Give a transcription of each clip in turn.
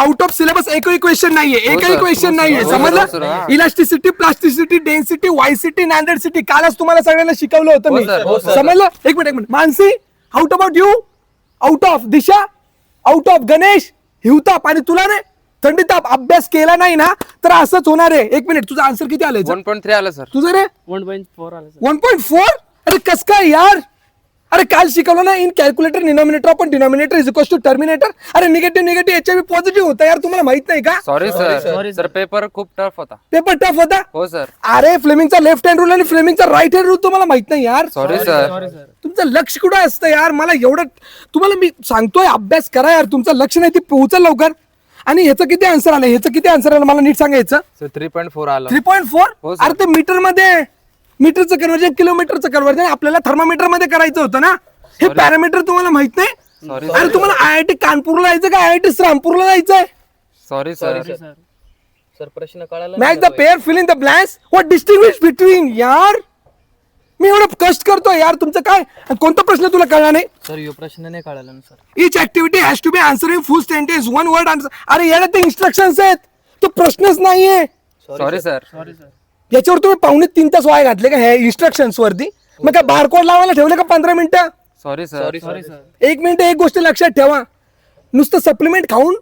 Out of syllabus एकही question नाहीये, एकही क्वेश्चन नाहीये, समजलं? इलास्टिसिटी, प्लास्टिसिटी, डेन्सिटी, वायसिटी, नॅन्डरसिटी कालच तुम्हाला सगळ्यांना शिकवलं होतं मी, समजलं? एक minute Mansi, out about you, out of Disha, out of Ganesh, हिवताप आणि तुला रे थंडीताप. अभ्यास केला नाही ना तर असंच होणार आहे. एक मिनिट, तुझा आन्सर किती आलं? 1.3 आलं सर. तुझं रे 1.4 आलं सर. 1.4. अरे कस काय यार? अरे काल शिकवलं ना, in calculator denominator upon denominator is equals to terminator. अरे निगेटिव्ह एचआयव्ही पॉझिटिव्ह होता यार, तुम्हाला माहित नाही का? सॉरी सर, पेपर खूप टफ होता. पेपर टफ होता. हो सर. अरे फ्लेमिंगचा लेफ्ट हँड रूल आणि फ्लेमिंगचा राईट हँड रूल तुम्हाला माहित नाही यार. Sorry sir. तुमचं लक्ष कुठं असतं यार? मला एवढं तुम्हाला मी सांगतोय, अभ्यास करा यार. तुमचं लक्ष नाही, ती पोहोचल लवकर. आणि ह्याचं किती आन्सर आलं? ह्याचं किती आन्सर आलं मला नीट सांगायचं. 3.4 आलं. 3.4. हो सर. अरे ते मीटर मध्ये, मीटरचं कन्वर्जन किलोमीटरचं कन्वर्जन आपल्याला थर्मामीटर मध्ये करायचं होतं ना. हे पॅरामीटर तुम्हाला माहित नाही? सॉरी अरे तुम्हाला आयआयटी कानपूरला जायचं का आयआयटी श्रामपूरला जायचंय? Sorry sir. सर प्रश्न कळाला match the pair fill in the blanks. What distinguish between यार? मी एवढं कष्ट करतोय यार, तुमचं काय? कोणता प्रश्न तुला कळला नाही? सर यो प्रश्न नाही कळाला ना sir. Each activity has to be answered in full sentence, one word answer. अरे याला ते इन्स्ट्रक्शन्स आहेत, तो प्रश्नच नाहीये. Sorry sir. याच्यावर तुम्ही 2.5-3 तास वाया घातले का ह्या इन्स्ट्रक्शन्स वरती? मग काय बारकोड लावायला ठेवले का 15 मिनिटं? Sorry sir. 1 मिनिट, एक गोष्ट लक्षात ठेवा, नुसतं सप्लिमेंट खाऊन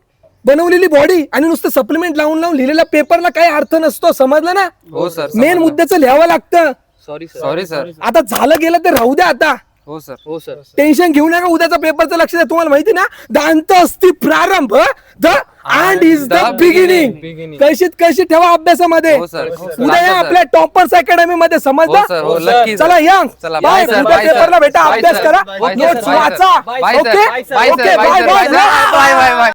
बनवलेली बॉडी आणि नुसतं सप्लिमेंट लावून लिहिलेल्या पेपरला काही अर्थ नसतो, समजलं ना? हो सर. मेन मुद्द्याचं लिहावं लागतं. Sorry sir. आता झालं गेलं ते राहू द्या आता. हो सर. हो सर. टेन्शन घेऊ नका, उद्याचा पेपरचं लक्ष द्या. तुम्हाला माहिती ना, द अंत असती प्रारंभ, the end is the beginning. कशी ठेवा अभ्यासामध्ये. हो सर. उद्या या आपल्या टॉपर्स अकॅडमी मध्ये, हो सर. समजलं? हो, नक्की. चला या, चला, बाय. Bye sir. उद्या बाय सर. पेपरला भेटा, बाय अभ्यास सर. करा, बाय नोट्स सर. वाचा. Bye sir. Okay bye sir. Okay, bye bye sir. Bye bye. Bye bye.